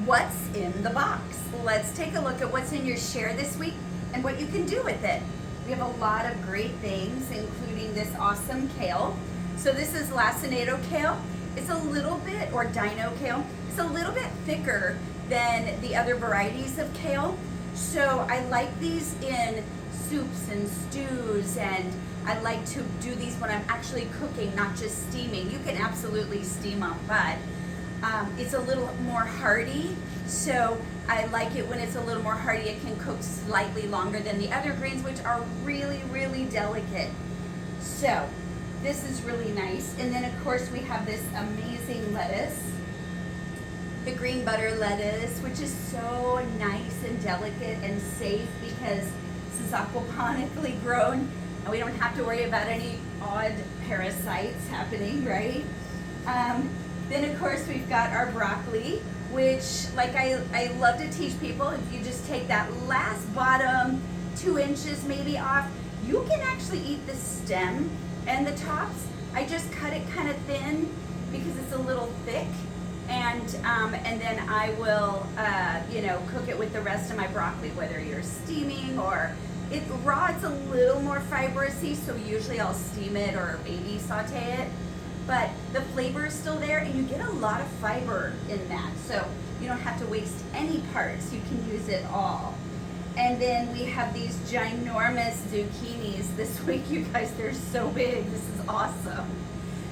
what's in the box. Let's take a look at what's in your share this week and what you can do with it. We have a lot of great things, including this awesome kale. So this is lacinato kale. It's a little bit, or dino kale, it's a little bit thicker than the other varieties of kale. So I like these in soups and stews, and I like to do these when I'm actually cooking, not just steaming. You can absolutely steam them, but it's a little more hearty. So I like it when it's a little more hearty. It can cook slightly longer than the other greens, which are really, really delicate. So this is really nice. And then of course we have this amazing lettuce, the green butter lettuce, which is so nice and delicate and safe because this is aquaponically grown and we don't have to worry about any odd parasites happening, right? Then of course we've got our broccoli, which like I love to teach people, if you just take that last bottom 2 inches maybe off, you can actually eat the stem and the tops. I just cut it kind of thin because it's a little thick, and then I will cook it with the rest of my broccoli, whether you're steaming or it raw. It's a little more fibrousy, so usually I'll steam it or maybe saute it. But the flavor is still there and you get a lot of fiber in that. So you don't have to waste any parts, you can use it all. And then we have these ginormous zucchinis this week, you guys, they're so big, this is awesome.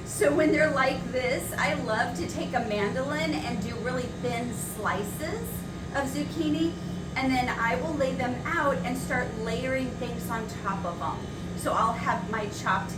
So when they're like this, I love to take a mandolin and do really thin slices of zucchini, and then I will lay them out and start layering things on top of them. So I'll have my chopped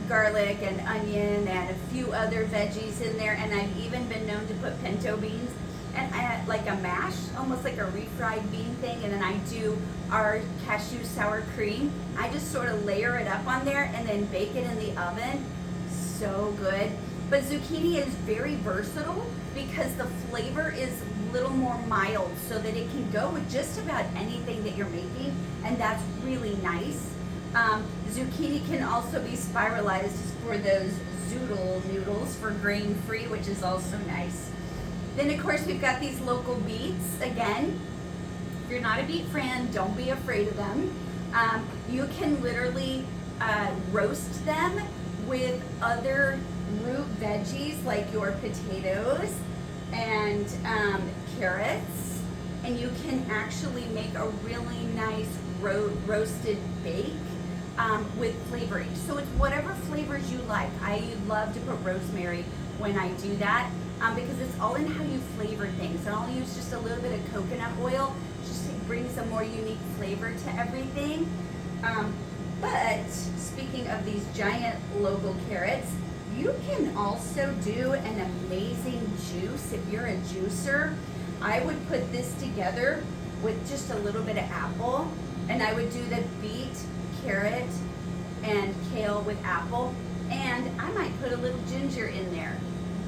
garlic and onion and a few other veggies in there, and I've even been known to put pinto beans and like a mash, almost like a refried bean thing, and then I do our cashew sour cream. I just sort of layer it up on there and then bake it in the oven. So good. But zucchini is very versatile because the flavor is a little more mild, so that it can go with just about anything that you're making, and that's really nice. Zucchini can also be spiralized for those zoodle noodles for grain-free, which is also nice. Then of course we've got these local beets. Again, if you're not a beet fan, don't be afraid of them. You can literally roast them with other root veggies like your potatoes and carrots, and you can actually make a really nice roasted bake with flavoring. So it's whatever flavors you like. I love to put rosemary when I do that because it's all in how you flavor things. And I'll use just a little bit of coconut oil just to bring some more unique flavor to everything. But speaking of these giant local carrots, you can also do an amazing juice. If you're a juicer, I would put this together with just a little bit of apple, and I would do the beet, carrot, and kale with apple, and I might put a little ginger in there.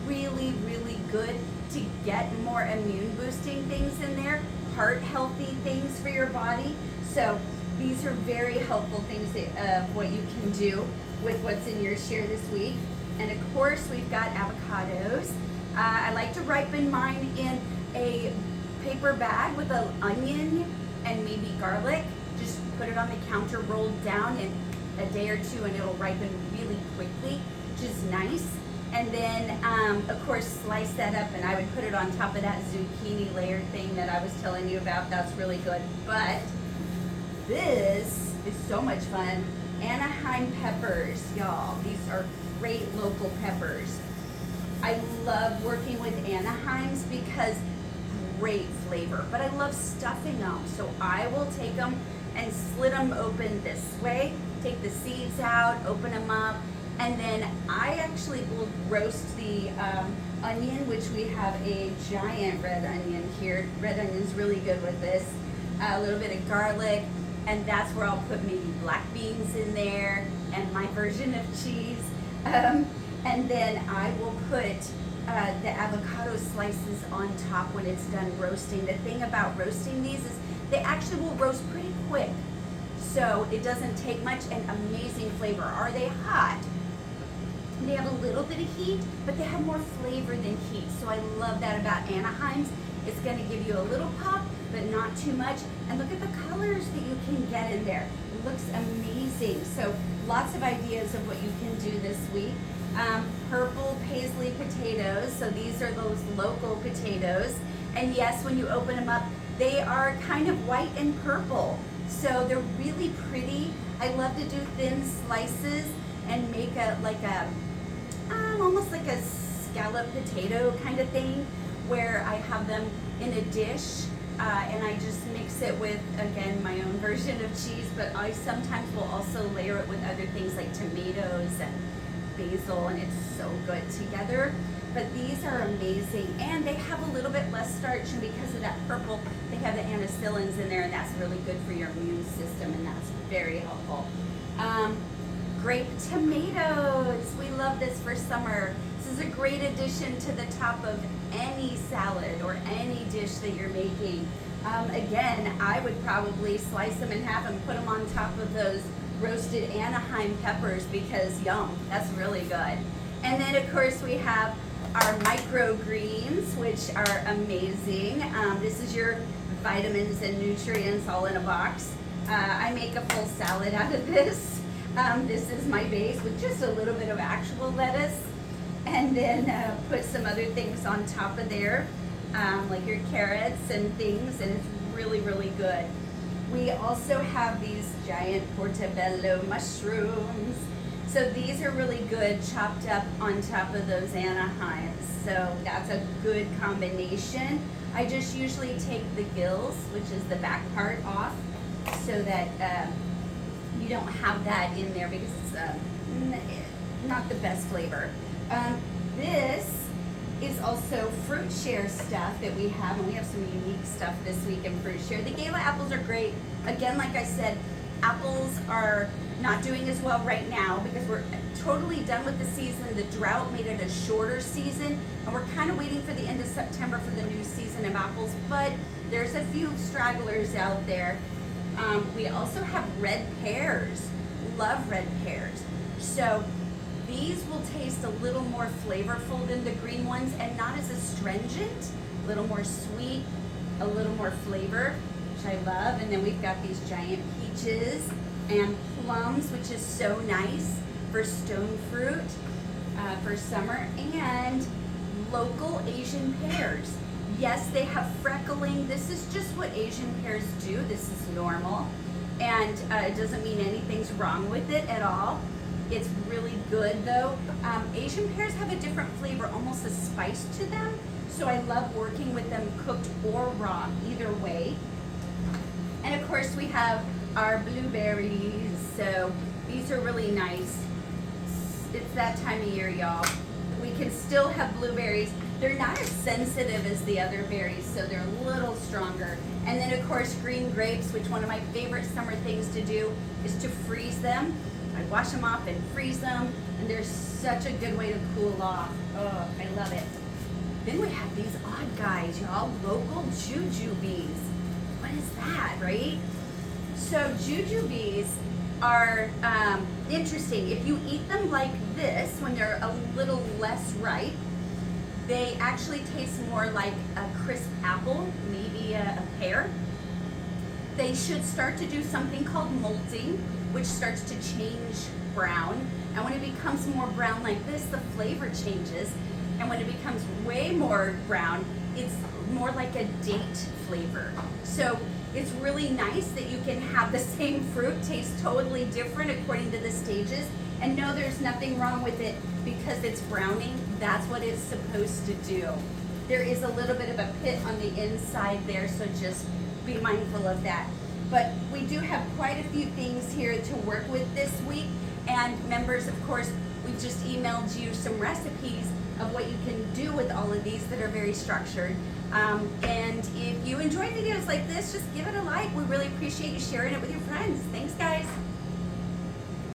Really, really good to get more immune boosting things in there, heart healthy things for your body. So these are very helpful things of what you can do with what's in your share this week. And of course we've got avocados. I like to ripen mine in a paper bag with an onion and maybe garlic. Just put it on the counter, rolled down in a day or two, and it'll ripen really quickly, which is nice. And then, of course, slice that up, and I would put it on top of that zucchini layered thing that I was telling you about. That's really good. But this is so much fun. Anaheim peppers, y'all. These are great local peppers. I love working with Anaheims because great flavor, but I love stuffing them. So I will take them and slit them open this way, take the seeds out, open them up, and then I actually will roast the onion, which we have a giant red onion here. Red onion's really good with this. A little bit of garlic, and that's where I'll put maybe black beans in there and my version of cheese. And then I will put the avocado slices on top when it's done roasting. The thing about roasting these is they actually will roast pretty quick. So it doesn't take much, and amazing flavor. Are they hot? They have a little bit of heat, but they have more flavor than heat. So I love that about Anaheim's. It's gonna give you a little pop, but not too much. And look at the colors that you can get in there. It looks amazing. So lots of ideas of what you can do this week. Purple paisley potatoes. So these are those local potatoes. And yes, when you open them up, they are kind of white and purple. So they're really pretty. I love to do thin slices and make almost like a scallop potato kind of thing, where I have them in a dish and I just mix it with, again, my own version of cheese, but I sometimes will also layer it with other things like tomatoes and basil, and it's so good together. But these are amazing, and they have a little bit less starch, and because of that purple, they have the anthocyanins in there, and that's really good for your immune system, and that's very helpful. Grape tomatoes. We love this for summer. This is a great addition to the top of any salad or any dish that you're making. Again, I would probably slice them in half and put them on top of those roasted Anaheim peppers because yum, that's really good. And then of course we have our microgreens, which are amazing. This is your vitamins and nutrients all in a box. I make a full salad out of this. This is my base with just a little bit of actual lettuce, and then put some other things on top of there, like your carrots and things, and it's really, really good. We also have these giant portobello mushrooms. So these are really good chopped up on top of those Anaheims. So that's a good combination. I just usually take the gills, which is the back part, off so that you don't have that in there because it's not the best flavor. This is also fruit share stuff that we have, and we have some unique stuff this week in fruit share. The Gala apples are great. Again, like I said, apples are not doing as well right now because we're totally done with the season. The drought made it a shorter season, and we're kind of waiting for the end of September for the new season of apples, but there's a few stragglers out there. We also have red pears. Love red pears. So these will taste a little more flavorful than the green ones and not as astringent, a little more sweet, a little more flavor, which I love. And then we've got these giant peaches and plums, which is so nice for stone fruit for summer, and local Asian pears. Yes, they have freckling. This is just what Asian pears do. This is normal, and it doesn't mean anything's wrong with it at all. It's really good though. Asian pears have a different flavor, almost a spice to them. So I love working with them cooked or raw, either way. And of course we have our blueberries. So these are really nice. It's that time of year, y'all. We can still have blueberries. They're not as sensitive as the other berries, so they're a little stronger. And then of course green grapes, which one of my favorite summer things to do is to freeze them. I wash them off and freeze them, and they're such a good way to cool off. Oh, I love it. Then we have these odd guys, y'all, local jujubes. What is that, right? So jujubes are interesting. If you eat them like this, when they're a little less ripe, they actually taste more like a crisp apple, maybe a pear. They should start to do something called molting, which starts to change brown. And when it becomes more brown like this, the flavor changes. And when it becomes way more brown, it's more like a date flavor. So it's really nice that you can have the same fruit taste totally different according to the stages. And no, there's nothing wrong with it because it's browning. That's what it's supposed to do. There is a little bit of a pit on the inside there, so just be mindful of that. But we do have quite a few things here to work with this week. And members, of course, we've just emailed you some recipes of what you can do with all of these that are very structured. And if you enjoy videos like this, just give it a like. We really appreciate you sharing it with your friends. Thanks, guys.